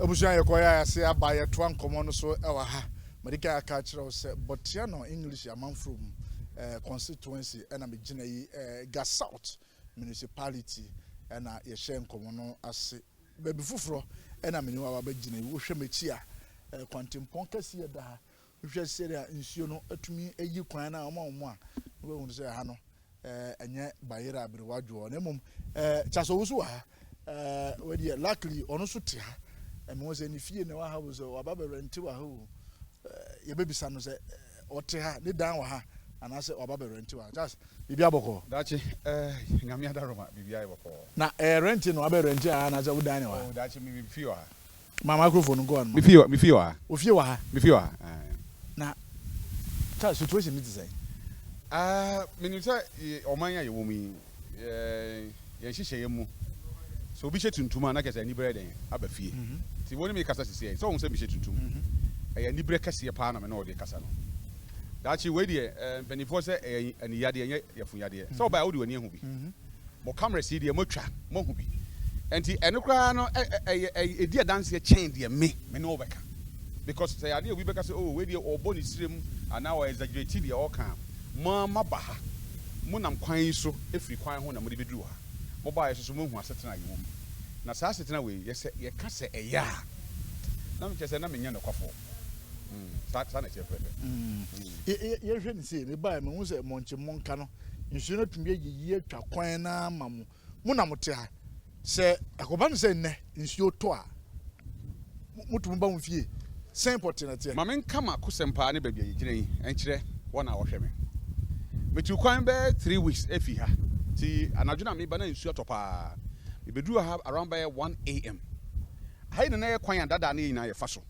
Obusia yekoya ase abaye to ankomo no so ewa ha medical culture say but ya no English among from constituency and am gina yi Gas South municipality and ye share nkomo no ase baby fufuro and am ni wa ba gina wo hwe mechi a kwantempon kase ye da ha hwe seria nsuo no atumi eyi kwan na omo a we hu say ha no enye bayira abrewadwo na mum chaso wusu ha we luckily ono so te ha and was any fear no ha was ababa renti wa ho ye bebisa no say ote ha ne dan wa ha ana say ababa renti wa just bibia boko dachi nyame adaroma bibia boko na renti no ababa renti ha na say wo dan wa dachi mi fie wa ma microphone go on mi fie wa o fie wa ha mi fie wa na ta situation ni say menu say oman ya ye wo mi ye hihye ye mu so bi chetuntuma na kese ni brede aba fie ti woni me kasa sisi so won se bi chetuntum ya ni bre kase pa na me na ode kasa no dachi we de benifo se ani yade ye fun yade so ba wodi wani ehu bi mo camera si de mo twa mo hu bi enti eno kra no edi dance ye chain de me no obeka because say yade obi beka say oh we de oboni sirem ana o exaggerate de o kan ma ba ha mo nam kwan so efiri kwan ho na mo de beduru ha mo ba yeso mo hu asetena ye wom na saa asetena we ye se ye ka se eya na me chese na me nya no kwafo sa na chefe ye hwe ni se me ba me hu se monche monka no nsuo no tumbe yiyi atwa kwan na ma mo na mote ha se akoba no se nne nsuo to a mutum ba mu fie sen opportunity ma men kama kusempa ne babia yigire yi enkyere wona wo hwe me metu kwan be 3 weeks efi ha ti anadwo na me ba na nsuo topa me bedu ha around by 1 am hai na ye kwan dada na yina ye fa so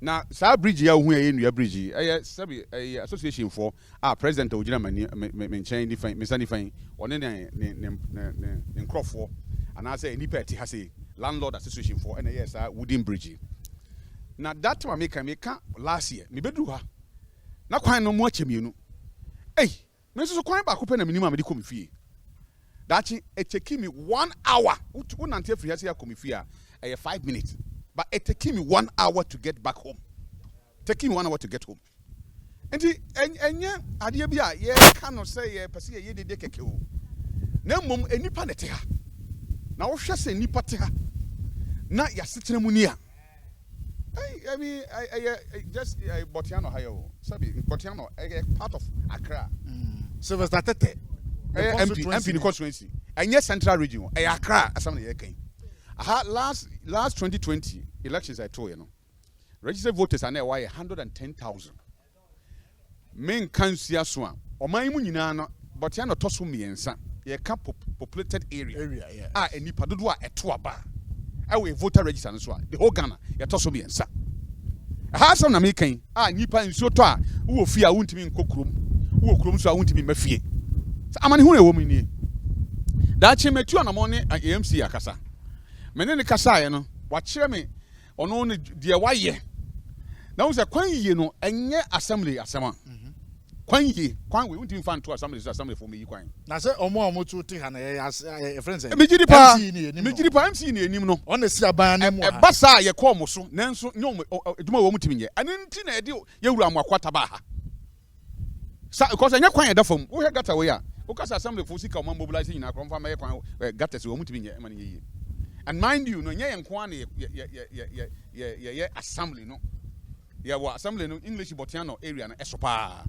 na sa bridge ya hu ye nua bridge sabi association for president ogina mani me nchen di fan me sani fan one ne nkrofo ana say enipa ti ha say landlord association for na yes wooden bridge na that one me kan last year me bedu ha na kwan no mo achemienu me so kwan ba ko pe na minimum me di komi fie dachi it take me 1 hour who nante free here komi fie a 5 minutes but it take me 1 hour to get back home taking 1 hour to get home enti enye ade bia ye ka no say ye pese ye dede keke o na mom enipa nete ha na wo hwe se enipa te ha na ya setena mu ni a I mean I just Botiano hayo sabi Botiano part of Accra Sylvester Tete MP in constituency enye central region Accra asam na ye kan last 2020 elections I told you know registered voters are now 110,000 men kansia so a oman mu nyina no Botiano to so miensa ye ka populated area yeah enipa dodo a eto aba we voter register no so a the whole Ghana ye to so miensa some na me kan nipa nsuo to a wo fie a wontimi nkokrom wo krom so a wontimi mafie amane hu na wo mu ni da che metu na mo ne AMC akasa mene ne kasa ye no wa kire me ono ne de waye na wo se kwan yie no enye assembly asema kwan we wontimi fan to assembly for me yi kwan na se omo tu te ha na ye friends me gidi pa MC ni enim no on si aban na mu ha basa ye ko mo so nanso nyom eduma wo mutimi nye anenti na ede ye wura mo akwata ba ha sa because enye kwan ye da fam wo he gata we a wo kasa assembly for sika o man mobilize nyina krom fa ma ye kwan gata se wo mutimi nye ma ye and mind you no nye ye nko na ye assembly no ye wo assembly no English Botiano area na esopa.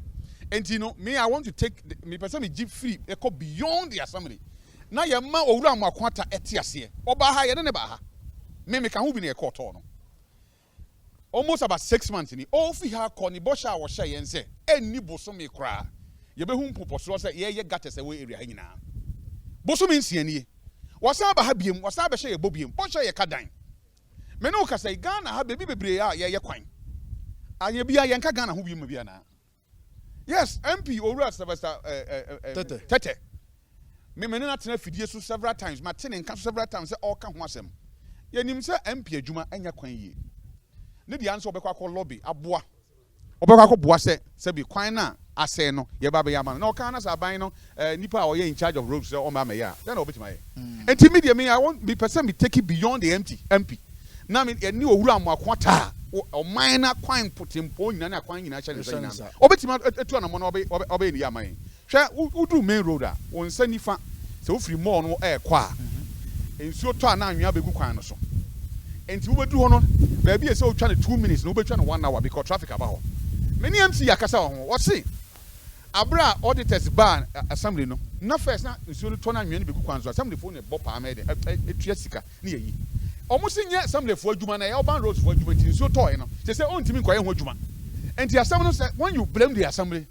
And you know, me, I want to take me person me jeep free. They go beyond the assembly. Now your man owura mo akwanta etiase. Oba ha ye ne ba ha. Me can who be near court no. Almost about 6 months ni. All fi ha call ni bosha wo hye yen say. Eni boso me kra. Ye be hu mpopo so say ye gata say we area nyina. Boso me nsia nie. Wasa ba ha biem, wasa ba hye ye bobiem. Bosha ye kadan. Me no ka say Ghana ha bebi bebre a ye kwan. Anye bia ye nka Ghana ho biem bia na. Yes, MP Owura Sylvester Tete. Me na tena fidie so several times, ma tene nka several times say all ka ho asem. Ye nim say MP adwuma anya kwan yie. Ne dia nso obekwa ko lobby aboa. Obekwa ko boa se bi kwan na ase no ye ba be ya man. Na oka na sa ban no nipa a oye in charge of roads say o ma me ya. Then obetima ye. Enti media me I want be person be take it beyond the MP. na me ni owura amoakwata ɔman na kwan potempo nyina na kwan nyina kyɛ ne sɛ obetima etu anamo na ɔbɛ ni yaman hwɛ udu main road a won sa nifa sɛ ofiri mall no ɛkɔ a ensuo tɔ a na anwea begu kwan no so enti wo bedu ho no ba bia sɛ otwa ne 2 minutes na wo betwa ne 1 hour because traffic aba ho many MC yakasa ho wo se abra auditors ban assembly no na first na nsuo no tɔ na anwea no begu kwan so assembly fo ne bɔ pa ma de etua sika ne yayi omo se nya assembly fo adwuma na ya oban roads fo adwuma ti nsuo tɔ no se sɛ ontimi nkɔyɛ ho adwuma enti assembly no say when you blame the assembly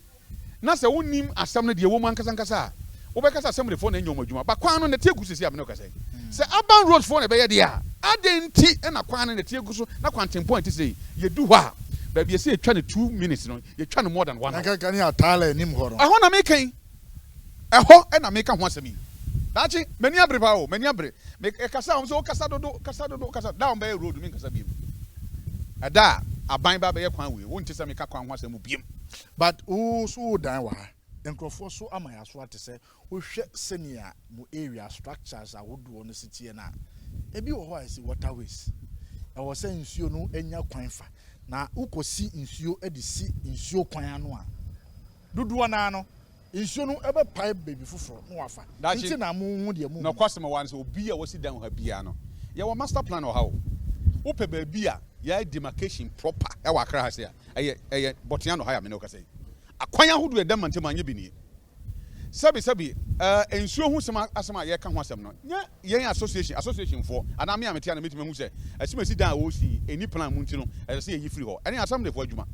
na sɛ wonim assembly de wo mu ankasa wobɛkasa assembly fo na nyom adwuma ba kwan no na tie gu sisi amene kasa sɛ urban road fo na bɛyɛ de a adenti na kwan no na tie gu so na kwanten point say ye du hɔ a ba bia sɛ etwa ne 2 minutes no ye twa ne more than 1 hour nka kan ya tala nim hɔ no ɛhɔ na mekan ɛhɔ na meka ho asɛm yi dachi mani abre pa o mani abre me kasa o so kasa dodo down by road me kasa biem ada aban ba bɛyɛ kwan we wonte sɛ meka kwan ho asɛm biem but o so dan wa nkrofo so amaya so ate sɛ wo hwɛ senior mu area structures a wodo no sitie na ebi wo hɔ asi waterways e wo sɛ nsuo no anya kwan fa na ukosi nsuo edi si nsuo kwan ano a dodo na no nsuo no ebe pipe baby fufuro no wafa nti na mu hu de mu no kwasema wan so obi a wasi dan ha bia no ye wo master plan o ha wo pe ba bia ya demarcation proper e wa Accra ha se eye botia no ha ya me no ka say akwan ahodo edam mantem anya bi nie sabi ensuo hu sema asema ye ka ho asem no nya yen association for ana me ametia na metime hu se asimasi dan a wo si eni plan mu nti no e se ye free ho ene asem de fo adwuma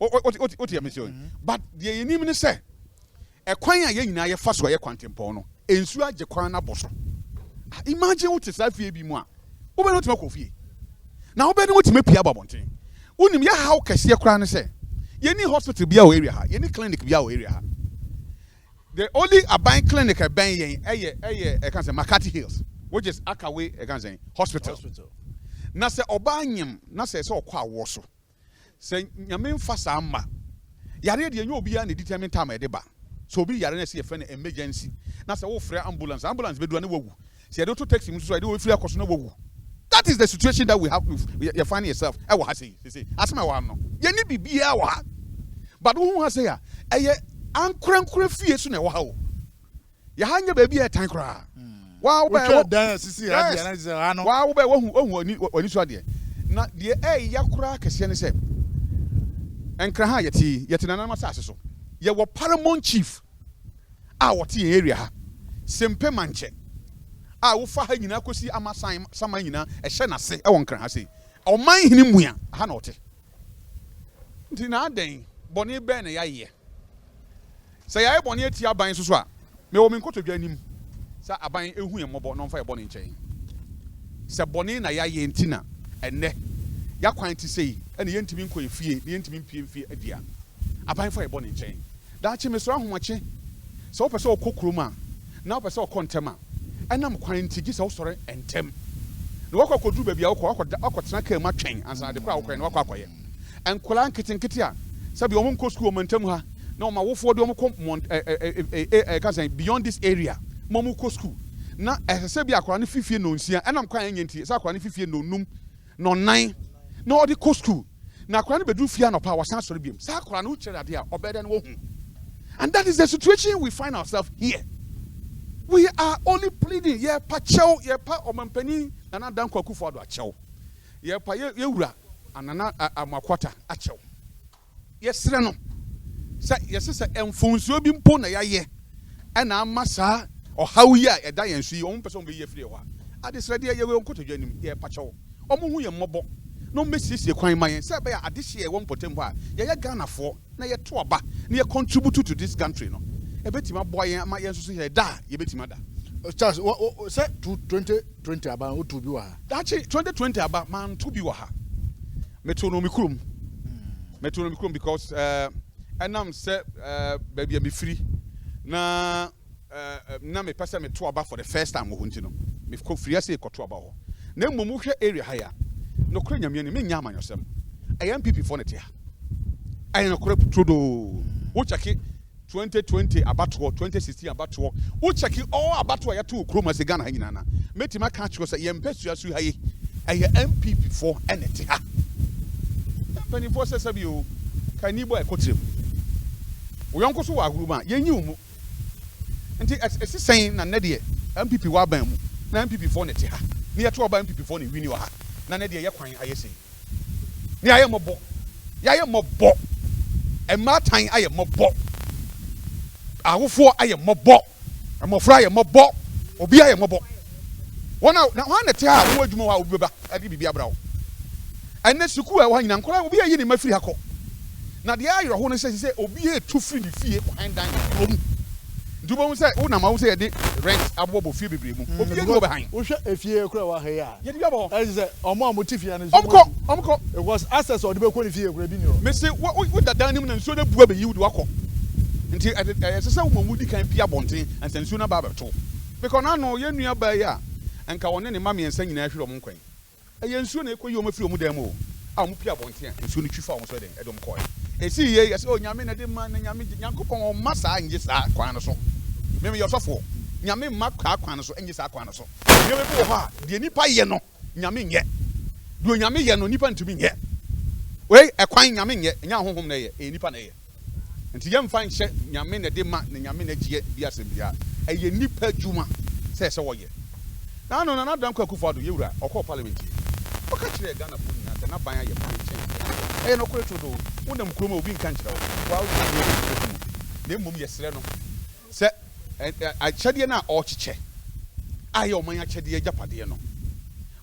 o ti amesio but the yenim ne se ekwan a ye nyina ye fa so ye kwantempon no ensuo age kwan na boso imagine what is that fie bi mu a wo be no tima kofie na wo be no tima pia babonten unim ya how kase kran ne se ye ni hospital bia o area ha ye ni clinic bia o area ha the only aban clinic aban yen I can say Makati Hills which is Akaway I can say hospital na se oba nyem na se okwa awo so se nyame mfa sa ma yare de enyo obi ya na determine time e de ba so obi yare na se ye fe na emergency na se wo frɛ ambulance be do na wagu se ye do to taxi mu so de wo frɛ akoso na wagu. That is the situation that we have. You find yourself. I will say, ask me one no. You need be bia wa, but who has say ya? Aye, ankran fie so na wa ho. Ya hanya baby e tan kra. Wow, be dan sisi ya na ze ano. Wow, be woni so ade. Na de ya kra kese ne se. Enkra ha yeti na ma sase so. Ye wo paramount chief. A wote area ha. Sempe manche. A wo fa ha nyina kosi amasan sama nyina ehye na se e won kran ha se oman hini mua ha na ote nti na aden boni be na yaye se yaye boni ati aban so a me wo me nkotodwa nim sa aban ehu ye mobo no mfa ye boni nchen se boni na yaye ntina enne ya kwan ti sei ene ye ntimi nko efie ye ntimi mpie adia aban fa ye boni nchen da chi me so ahomache se wo pese okokroma na wo pese okontema enam kwan ti gisa wo sore entem na wakọ kodu baabi a wakọ tena ka ma twen ansa de kwa wakọ na wakọ akoye enkola nkitinkiti a sabi omo nko school omantam ha na oma wofo de omo ka say beyond this area momu ko school na ehse bi akola ne fifie no nsia enam kwan anya nti sa akola ne fifie no num no nan na odi ko school na akola ne bedu fie anopa wasan sore biem sa akola no chere ade a obede ne wo hu. And that is the situation we find ourselves here. We are only pleading. Ye pa chew, ye pa omampeni nana dan kwaku for do a chew. Ye pa ye ura anana amakwata a chew. Yes no. Sa yes se emfonsuo bi mpo na yaye. Ena amasa o hawi a eda yensu yi o person be ye free ho. Adesrede ye we onkotodwa nim ye pa chew. Omo hu ye mmobo. No mesiesie kwan mayen say be adehye ye won potem ho a ye Ghana fo na ye to oba na ye contribute to this country no. Ebetima boy ma yen so ye da ye betima da. Charles say 2020 aba o to bi wa. That 2020 aba man to bi wa ha. Metronomy krum. Metronomy krum because enam say baby me free na me pesa me to aba for the first time ho ntino. Me ko free ase ko to aba ho. Na mmom hwe area ha ya. No kra nyame ni me nya amanyosem. IMPP for net ya. Ayi no kra trodo. Wo cheki 2020 abato 2016 abato wo cheki all abato ya to kroma se Ghana nyina na metima ka chiro se yempesua su haye ɛyɛ MPP for ɛna te ha mpanimfoɔ sɛ sɛbi o kani bɔ ɛkɔtire mu oyɔnko so wɔ agoroma yɛnyi wo mu nti ɛsi sɛn na ne deɛ MPP wɔ aban mu na MPP for ne te ha ne yɛto ɔba MPP for ne wini wɔ ha na ne deɛ yɛ kwan ayɛ sɛn ne ayɛ mɔbɔ yɛayɛ mɔbɔ ɛmaatan ayɛ mɔbɔ awofoɔ ayɛ mɔbɔ mmɔfra ayɛ mɔbɔ obi ayɛ mɔbɔ wɔn na te ha wɔn adwuma hɔ a obi bɛba ɛde biribi abra wo ɛnɛ sukuu a ɛwɔ nyina nkɔla obi ayi ne ma firi ha kɔ na deɛ ayerɛ ho no sɛ obi etu firi ne fie kwan dan kurom ntubo sɛ wo na ma wo sɛ yɛde rent abobɔ fie bebree mu obi egu ɔbɛhan wo hwɛ efie kura wa ha ya yɛde bi abɔ ɛsɛ sɛ ɔmo a mo ti fie no ɔmkɔ it was access ɔde bɛkɔ ne fie kura bi ni hɔ mese wo dadan nim na nsuo na bua bɛyi wo de wakɔ nti ɛsɛ sɛ wo ma mu di kan pia bɔnten ansa nsuo na ba bɛto because na no yɛ nua ba yi a nka wɔne ne ma mmiɛnsa nyinaa hwere ɔmo nkwan ɛyɛ nsuo na ɛkɔ yi ɔmo firi ɔmo dan mu a ɔmo pia bɔnten a nsuo no twi fa ɔmo so ɛdɛm ɛdɔm kɔɛ esi yie yɛsɛ o nyame na de ma na nyame nyankopɔn ɔma saa nye saa kwan no so meme yɛ ɔsɔfoɔ nyame mma kaa kwan no so nye saa kwan no so nyame bi wɔ hɔ a deɛ nipa yɛ no nyame nyɛ deɛ nyame yɛ no nipa ntumi nyɛ wei ɛkwan nyame nyɛ nya honhom na yɛ nipa na yɛ nti yɛmfa nhyɛ nyame na de ma na nyame na gye bi asɛm bia ɛyɛ nipa dwuma sɛ ɛsɛ wɔyɛ na ano na Adam Akufo Addo yɛwura ɔkɔ parliament ɔka kyerɛ Ghana fo nyinaa sɛ n'aban ayɛ pɔn nkyɛn ɛyɛ no kore to do wonam kurom a obi nka nkyerɛ wo wa na mmom yɛsrɛ no sɛ akyɛdeɛ no a ɔkyekyɛ a yɛ ɔman akyɛdeɛ agyapadeɛ no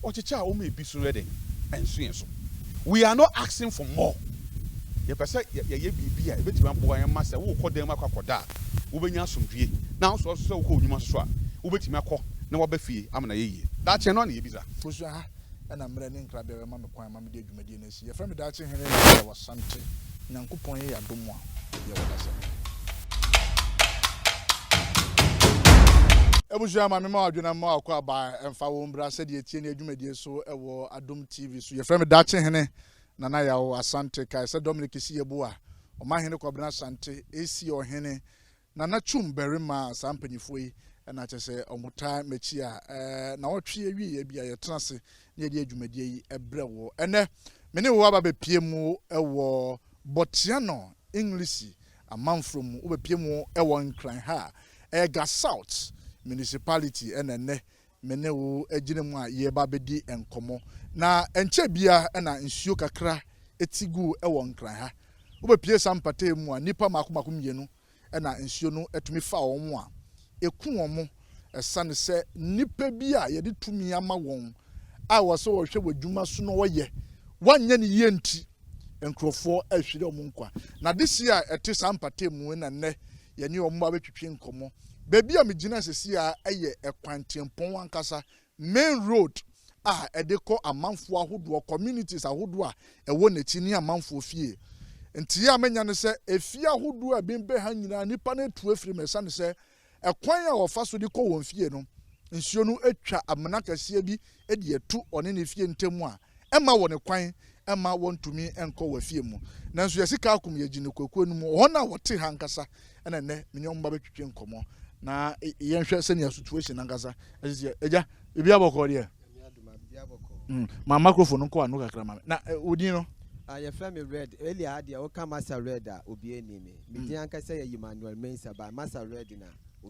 ɔkyekyɛ a ɔma ebi so yɛden ɛnso yɛn so we are not asking for more yɛpɛ sɛ yɛyɛ biribi a ɛbɛtumi aboa yɛn ma sɛ wokɔ dan mu akɔda a wobɛnya asomdwie na nso sɛ wokɔ onwuma so a wobɛtumi akɔ na waba fie amana yɛyie daakye no na yɛbisa fosu ha ɛna mmerɛ ne nkra bɛbɛ ma me kwan ma me de adwumadie no asi yɛfrɛ me daakye hene wɔ sante nyankopɔn yɛ adom a yɛwɔ da sɛ ebusua ma me ma adwena ma akɔ aba emfa wo mbra sɛ de etie ne adwumadie so ɛwɔ Adom TV so yɛfrɛ me daakye hene nana yawo asante kai sɛ Dominic si yɛbo a ɔma hene kɔbena asante esi ɔhene nana twum berima sampanyifo yi na kyɛ sɛ ɔmota mechi a na wɔtwe awie ya bia yɛtena se ne yɛde adwumadie yi ɛbrɛ wɔ ɛnɛ me ne wo aba bepie mu ɛwɔ Botiano English amanfro mu wobepie mu ɛwɔ nkran ha ɛga South municipality ɛnɛ me ne wo agyina mu a yɛba bedi enkomo na enche bia na nsuo kakra etigu ɛwɔ nkran ha wobepie sampate mu a nipa makomako mienu na nsuo no etumi fa wɔn a eku wɔn ɛsane sɛ nipa bi a yɛde tumi ama wɔn a wɔsɛ wɔhwɛ w'adwuma so no wɔyɛ wanyɛ ne yie nti nkrofo ahwire wɔn nkwa na this year ɛte sampate mu na nnɛ yɛne wɔn ba betwitwe nkɔmɔ beebi a megina sesi a ɛyɛ ɛkwantempɔn ankasa main road a ɛde kɔ amanfo ahodoɔ communities ahodoɔ a ɛwɔ n'akyi ne amanfo fie nti ya menya ne sɛ efie ahodoɔ a bembe ha nyina nipa na etu afiri mɛsa ne sɛ ɛkwan a wɔfa so de kɔ wɔn fie no nsuo no atwa amena kɛseɛ bi de etu ɔne ne fie ntɛmu a ɛma wɔ ne kwan ɛma wɔn tumi ɛnkɔ wɔ fie mu nanso yɛsika akum yɛgyina kokuo no mu wɔn a wɔte ha nkasa ɛna nnɛ menyɔm ba betwitwe nkɔmɔ na yɛnhwɛ sɛnea situation ankasa ɛsɛ ɛgya ebi abɔkɔ deɛ ma microphone nko anu kakra ma na odin no yɛfrɛ me red earlier adeɛ woka masa red a obi ani me medin ankasa yɛ Emmanuel Mensa ba masa red na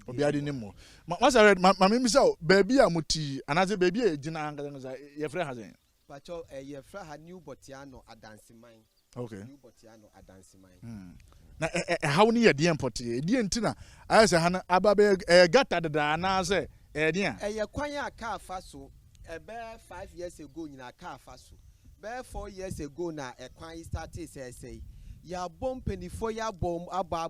obi ade ne mo masa red ma me bisa baabi a muti anaze baabi a gyina ankasa yɛfrɛ ha sɛn pacho yɛfrɛ ha New Botiano Adanseman okay New Botiano Adanseman na how ni yɛ deɛ mpɔte deɛ ntina ayɛ sɛ ha na aba bɛ gata dada na sɛ deɛ ɛyɛ kwan a car fa so ebe 5 years ago nyina car fa so be 4 years ago na ekwan started say ya bom penifo ya bom aba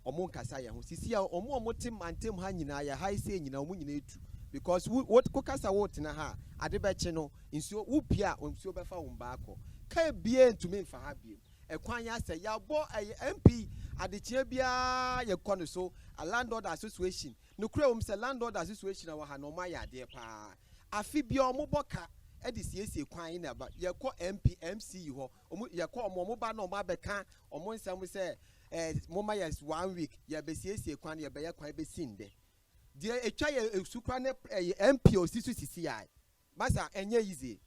omo nkasa ye ho sisi ya omo tim antem ha nyina ya ha ise nyina omo nyina etu because what kokasa what na ha ade be che no nsuo wupia nsuo be fa wo mbaako ka bie ntumi mfa ha bie ekwan ya say ya bo MP adechie bia ye kɔ no so a landlord association no kura say landlord association wa ha no ma ya de pa afi bia omo boka edi siesie kwan na ba ye kɔ MP MC ho ye kɔ omo ba na omo abeka omo nsam se moma yes 1 week ye be siesie kwan ye be ye kwan be sinde de etwa ye sukwa ne MP osisu sisi ai masa enye easy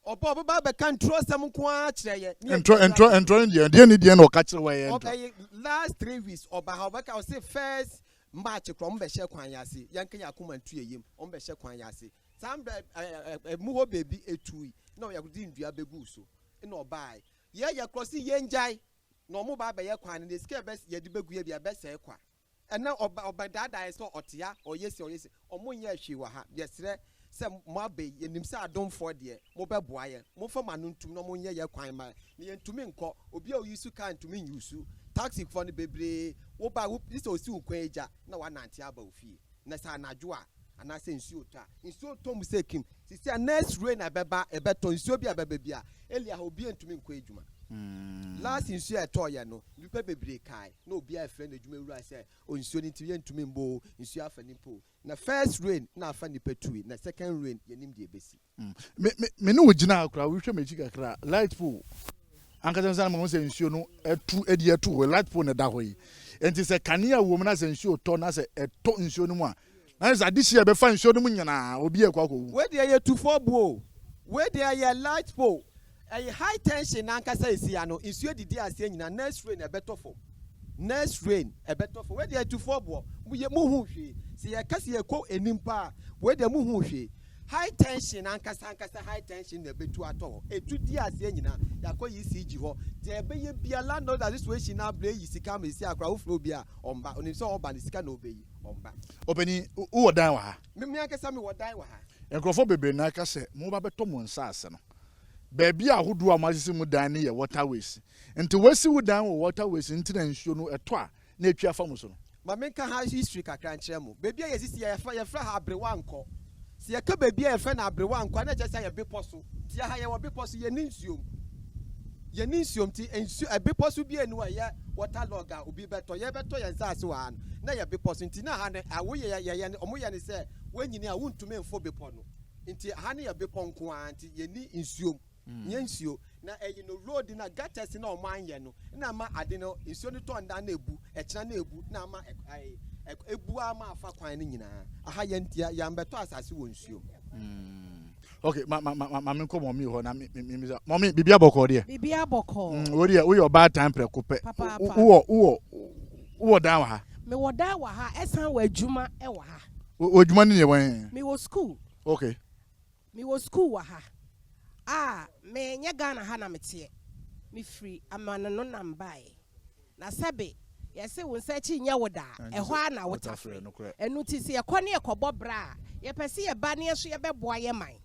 obo ba kan tro sam ko a kire ye entro die na o ka kire wa ye okay last 3 weeks oba ha oba ka say first match from be share kwan yase yanka yakoma ntu yeyem on be share kwan yase sam mu ho baby etui na ya kudi ndua begu so na obai ye cross ye njai na omo ba ye kwan ne sika be ye de begu ye bia be se kwa ena oba dada so otia oyesi omo nya hwe wa ha yesre se mo abe enim se AdomTV de mo be boa ye mo fa manu ntum no mo nya ye kwan ma ne yentumi nko obi a oyisu kan ntumi nyusu taxi for ne bebre wo ba wo this osi ukwan eja na wa nante aba ofie na sa anajo a ana se nsuo to mu se kim sisi next rain abeba ebeto nsuo bi abeba bia elia ha obi ntumi nko ejuma last nsuo eto ye no nipa bebre kai na obi a friend ejuma wura se o nsuo ni ntiye ntumi mbo nsuo afa nipo na first rain na afa nipa tui na second rain ye nim de ebesi me no wogina akra wo hwe mechi kakra light pole anka san mo se nsuo no etu edi etu light pole na da ho yi enti se kanea wo na se nsuo to na se eto nsuo no mu a na za disi e be fa nsuo no mu nyana obi e kwa ko we dey ye 24 buo we dey ye light pole a high tension anka say isi ya no nsuo didi ase nyina next rain e beto fo we dey 24 buo mu hu hwe se ye kase ye ko enimpa we dey mu hu hwe high tension anka high tension na betu ato etu di ase nyina yakọ ECG ho de be ye bia landlord that situation na bre yi sika ma isi akra wo flo bia omba oni so oba ni sika na obeyi omba obeni wo dan wa ha me akasa me wo dan wa ha enkrofo bebre na aka se mo ba beto mo nsa ase no baabi ahodo a masisi mu dan ne ye waterways nti wasi wo dan wo waterways nti na nsuo no eto a na etwa fa mo so no ma menka ha history kakra nkyere mo baabi a yesisi ye fra ha abrewa nko si ye ka baabi a ye fra na abrewa nko na je say ye beposo ti ha ye wo beposo ye ni nsuom ti ensu ebeposo bi enu a ye waterlog a obi beto ye nsa ase wa na ye beposo nti na ha ne awoye ye omo ye ne se wanyini a wuntumi mfo bepo no nti ha ne ye bepo nko a nti ye ni nsuom nye nsuo na eyi no road na gutters na o man ye no na ma ade no nsuo no to nda na ebu ekira na ebu na ma ebu ama afa kwan ni nyina aha ye ntia ya mbeto asase wo nsuo okay ma me ko mommy ho na me mommy bibia boko de bibia boko wo de wo your bad time preko pe wo dan wa ha me wo dan wa ha esan wa adwuma e wa ha adwuma ni ne wan me wo school okay me wo school wa ha me nya Ghana ha na mete me free amana no nambae na sabe yese won sa chi nya woda ho na wotafre enu ti se ekone ekobo bra ye pese ye ba ne so ye beboa ye man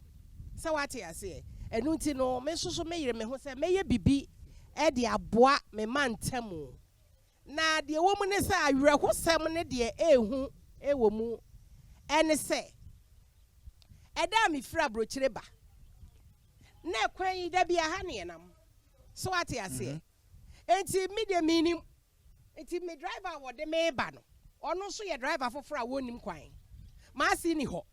se wate ase enu ti no me soso me yire me ho se me ye bibi e de aboa me mantamu na de wo mu ne se awre ho sem ne de ehu ewo mu ene se eda me fra brochire ba na kwan yi da bia ha ne nam so wate ase enti me de minim enti me driver wo de me ba no ono so ye driver foforo a wonim kwan ma si ni ho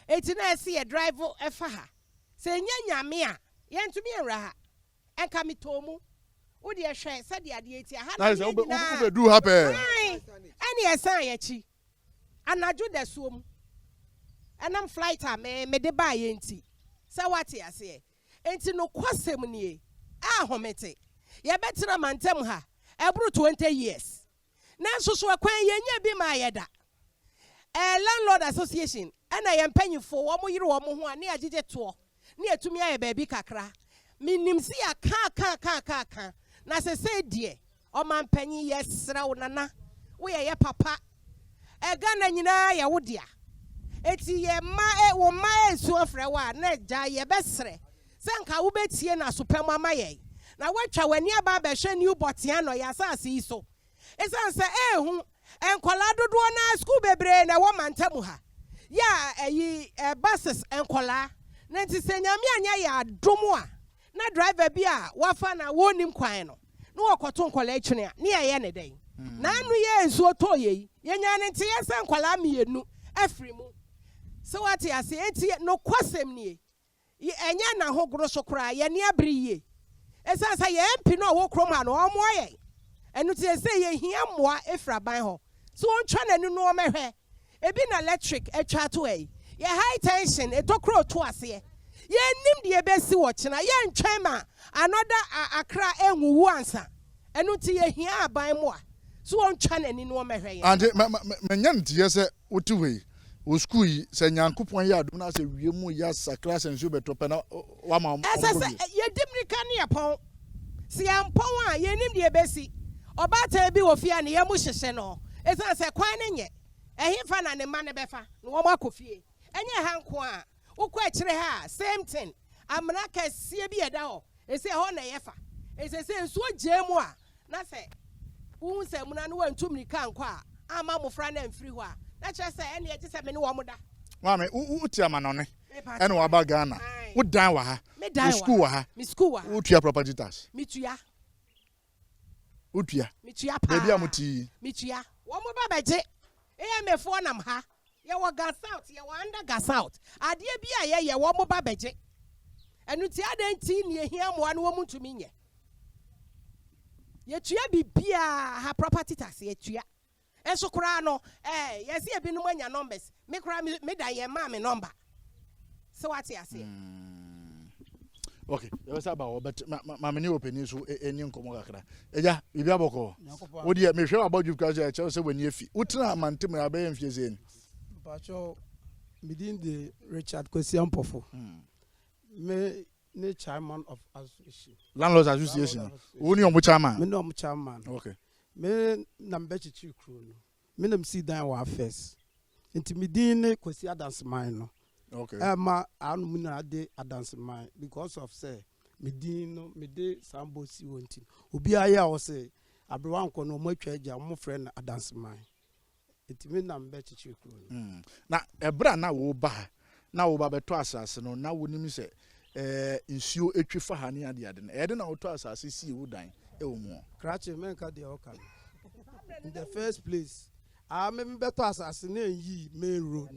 enti na ese ye drive efa ha se nya nyame a ye ntumi enra ha enka mi tomu wo de hwe se de ade eti ha na nice wo do happen ani esan ye chi anaju da suom enam flight a me de ba ye enti se wate ase enti no kwasem nie a homete ye betira mantem ha ebru 20 years na nsoso akwan ye nya bi ma yeda landlord association ana ye mpanyifo wo mo yire wo mo ho ani agege to ne atumi aye baabi kakra minim si aka na se die o man panyi ye sra wo nana wo ye papa Ghana nyina ye wo dia eti ye ma wo ma esu afre wa na ja ye besre senka wo betie na sopam amaye na watwa wani aba ba hwe new botian no ya asase yi so esan se ehu enkola dodo na school bebre na wo mantamu ha ya eyi buses enkola na nti se nyame anya ya adomo a na driver bi a wafa na wonim kwan no na wokoto nkola etwene a ne ye ne den na anu ye ensuo to ye nya ne nti ye se enkola mienu afri mu so wati ase enti no kwasem nie enya na hogoro so kra ye ne abriye esansa ye mpi no wo krom ha no omo ye enu ti ese ye hia moa efra ban ho so ontwa nanu no omehwe ebi na electric etwa to e ye high tension etokro to ase ye nim de ebesi wo kina ye ntwen ma another Accra enwu ansa enu ti ye hia aban mo a so won twa nani no mehwe ye ande menya ntie se wotiwe wo school yi se nyankopon ya adum na se wiemu ya sakra sensu betope na wa ma ese ye dimrika ne ye pon si ampon a ye nim de ebesi obata bi wo fia ne ye mu hyehye no esa se kwan ne nye ehimfa na ne ma ne befa no wo makofie enye hanko a ukọ ekire ha same thing amna kasie bi eda ho ese ho na yefa ese se nso jemu a na se wu se muna no wantum ni kan kwa ama mofra na mfiri ho a na kire se ene ye se me ne wo moda mama uti amanone ene wa ba Ghana wo dan wa ha wo school wa ha mi school wa wo tua property tax mi tua pa baby amuti mi tua wo mo ba beje emefo nam ha ye wo gas out ye wo under gas out ade bia ye wo mo ba beje enu ti adanti ne ehia mo anu wo mutumi nye ye tua bibia ha property tax ye tua enso kura no ye se ebinom anya numbers me kura me da ye ma me number so what you say okay you say about but ma me ni open so eni nkomo kakra eja bibi aboko wo de me hwe about you because e say wani afi utina amantem ya be mfie ze ni Pacho within the Richard Kwesiampofo. Me ne chairman of association. Landlords association. Who ni omo chairman? Me no omo chairman. Okay. Me nambe chichi kru no. Me nam si dan wa first. Nti me din ne Kwesi Adams mine no. Okay. Ma anu mu na de Adams mine because of say me din no me de sambo si wonti. Obi aya wo say abrewa nko no mo atwa agya mo friend Adams mine. Itimi na mbe chichi kru na ebra na wo ba beto asase no na wonim se nsuo etwi fa ha ne ade na ede na wo to asase si wo dan e wo mu krache menka de oka in the first place me beto asase na yi main road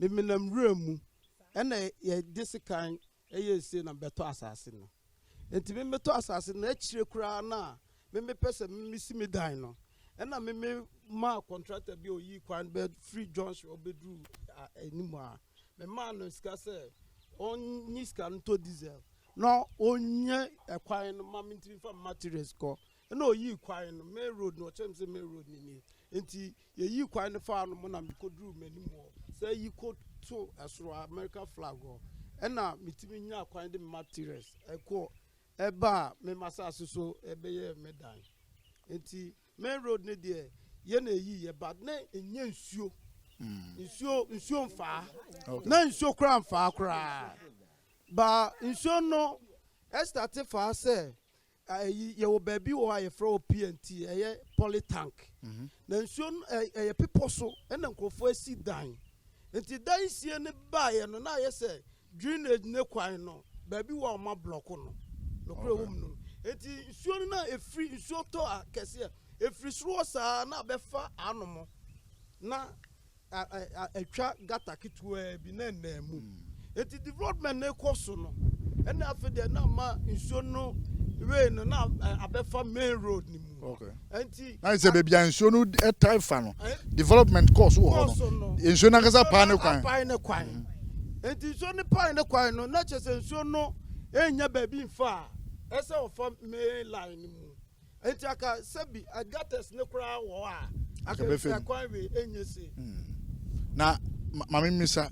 no me nam remu ena ye disikan eye se na beto asase no entimi beto asase na akire kura na me pese me si me dan no ena me ma contractor bi oyi kwan bed free junction obedru anymore me man no ska say on niska nto diesel no onye ekwan no ma minti fa materials ko na oyi kwan no main road no chem say main road ni enti ye yi kwan no fa no mo na me kodru manimo say yi ko to asro American flag go ena mitimi nya kwan de materials eko eba me masa so ebe ye medan enti main road ne de ye na yi ye bad na enye nsuo nsuo mfa na nsuo kra mfa kra ba nsuo no estati fa say ye wo baby wo aye fro PNT ye poly tank na nsuo ye people so na nkrofo asi dan enti dan sie ne ba ye no na ye say drainage ne kwan no baby wo ma block no kra wo no enti nsuo na efri nsuo to akese efri suro sa na befa anomo na atwa gata kitwa bi na namu eti development na koso no ena afede na ma nsuo no we no na abefa main road ni mu okay enti na se be bia nsuo no etai fa no development course wo ho no nsuo na kasa pa ne kwan enti nsuo ne pa ne kwan no na chese nsuo no enya ba bi mfa ese ofa main line ni mu enti aka sebi agates ne kura wo a aka be kwan we enyese na mama misa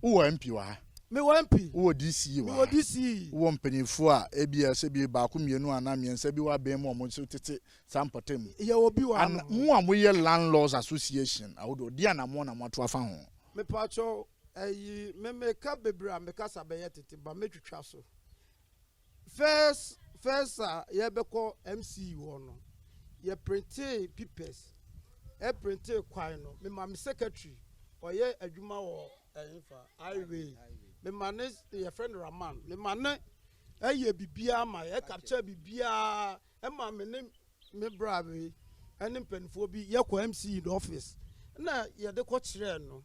wo MP wa me wo MP wo DC wa wo DC wo mpanifo a ebia se bi ba ko mienu ana miensa bi wa ben mo so tete sampotem ye obi wa mo a mo ye landlords association awodo dia na mo na mo to afa ho me pacho me ka bebra me ka sabe tete ba metwitwa so first ye beko MC wo no ye printed papers printed kwan no me ma me secretary oye adwuma wo enfa highway me manage your friend Raman me manage eye bibia ma ye capture bibia e ma me brabe ene mpanfo bi ye ko MC in the office na ye de ko kire no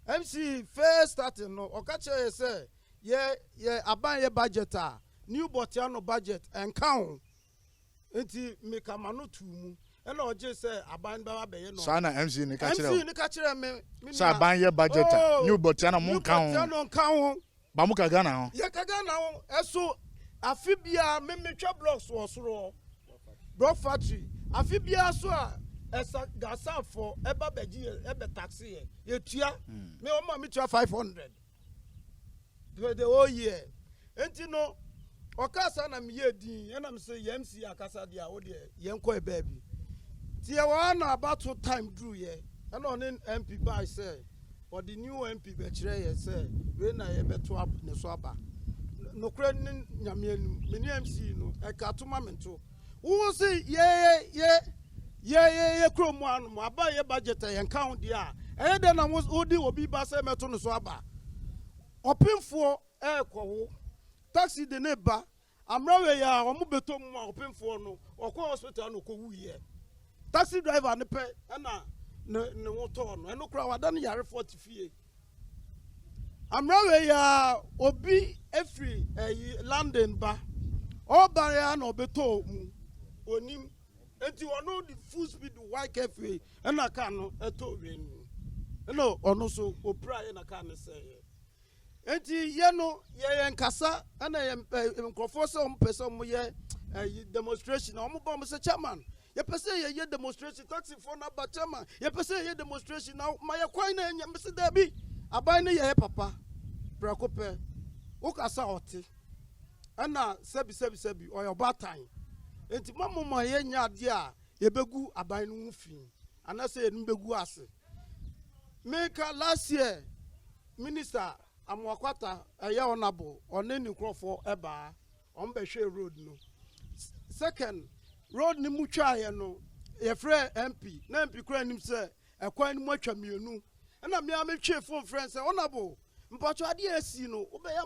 MC first starting no o ka kire say ye aban ye budget a new botiano budget and count enti me kamano tu mu and no just say aban ba be no sana MC ni ka kire MC ni ka kire me sa ban ye budget new botiana mon kan ho ba mu ka Ghana ho ye ka Ghana ho eso afibia me twa blocks wo soro block factory afibia so a esa gasa for eba beji ebe taxi ye tua me o ma me tua 500 for the whole year enti no okasa na me ye din e na me say MC akasa dia wo de ye nko e baby tie wa na about time drew ye and on MP by say or the new MP be kire ye say we na ye beto up ne so aba no kra ni nyame meni MC no e ka to mamento wo say ye kromu anu mo aba ye budget ye count dia e de na wo di obi ba say meto no so aba opimfo e kwo taxi de ne ba amrawe ya omo beto mu opimfo no okọ hospital no ko wuye taxi driver ne pe na ne woto no eno kra wada ne yare 40 fie amrawe ya obi efri London ba oba ya na obeto mu onim enti ono the full speed white cafe na ka no eto we no ono so opra ye na ka ne say enti ye no ye nkasa na ye nkrofo se o mpese mo ye demonstration o mo ba mo se chairman ye pese ye demonstration taxi for na ba chairman ye pese ye demonstration na ma ye kwan na nya mse da bi aban ne ye papa brakope o kasa oti na sebi o your bad time enti mamu ma ye nya ade a ye begu aban no fi anase ye mbegu ase make last year minister Amwakwata aya onabo one ni krofo eba on be hwe road no second road ni mutwa ye no ye frɛ MP na MP kura nim sɛ ekwan ni mu atwa mienu na me amehwe phone friend sɛ onabo mpacho ade asi no wo be ye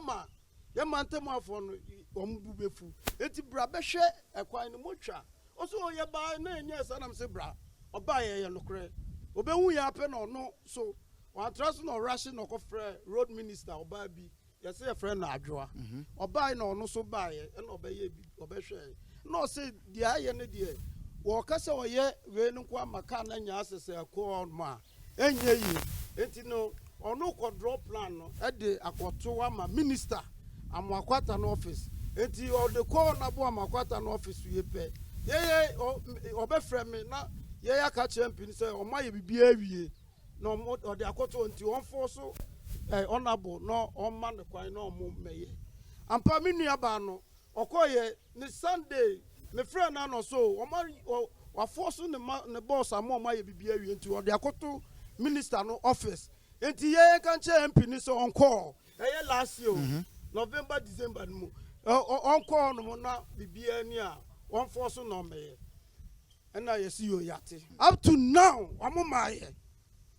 ma ntem afo no ombu befu enti bra be hwe ekwan ni mutwa oso ye ba na enye sanam se bra oba ye no kure obehu ya pe no no so one trust no rushing no ko road minister oba bi ye say friend na adwoa oba na ono so ba ye na obeye bi obehwe no say dia ye ne dia wo kasa oye we nko amaka na nya asese ko ma enye yi enti no ono ko draw plan no e de akoto ama minister Amwakwata no office enti o de ko na bo Amwakwata no office ye pe ye obefre me na ye ya ka champion say o ma ye bibia awie no or the akoto nti on force honorable no on man kwan no mo meye ampa me nuaba no okoye ni Sunday me friend na no so wa force ne boss am ma ye bibia wi nti or the akoto minister no office nti ye kan che MP ni so on call last year November December no on call no na bibia ni a on force no meye na ye see yo yate up to now amomaye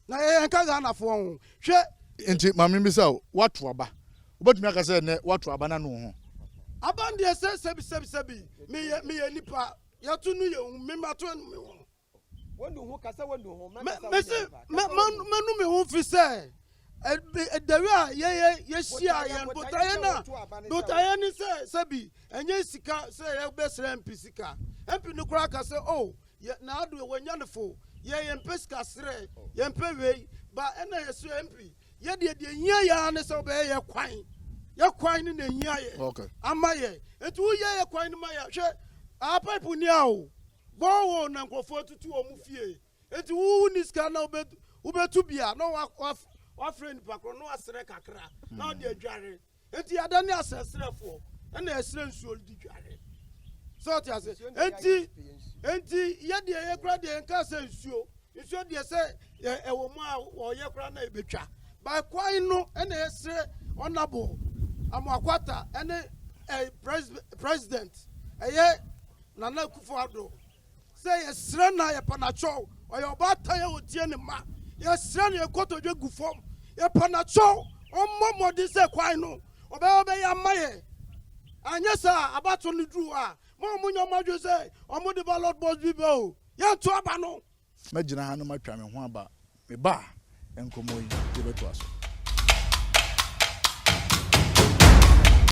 na ye kan ga na fo ho hwe enti mami bi say watu aba obetumi aka say ne watu aba na no ho aban de say sebi me ye nipa ya tunu ye me mato me ho wondu ho kasa wondu ho me say me ho fi say dewe a ye shia ye botaye ni say sebi enye sika say ye besra MP sika MP no kura ka say oh na adu wanya ne fo ye mpesika sre ye mpewe ba ena yesu MP ye de hia ya ne so be ye kwan ni na hia ye okay amaye etu ye kwan ni ma ya hwe a pipe ni a o bo na nkofo tutu o mu fie etu wu ni ska na obetu bia no wa friend pakro no asre kakra na o de adware enti ya da ni asesrefo ena esre nsuo di dware so ti ase enti ye de ye kra de nka se nsuo de se ewo mu a wo ye kra na ebetwa ba kwan no ena esre honorable Amwakwata ene president eye Nana Akufo-Addo say esre na ye panacho oyo ba tan ye otie ne ma ye esre na ye kotodwe gufom ye panacho ommo de se kwan no obe ya maye anya sa abato ni dru a mo nyomadwe say omo de ballot box bibo ye to aba no magina ha no matwa me ho aba me ba enkomo yi ye beto aso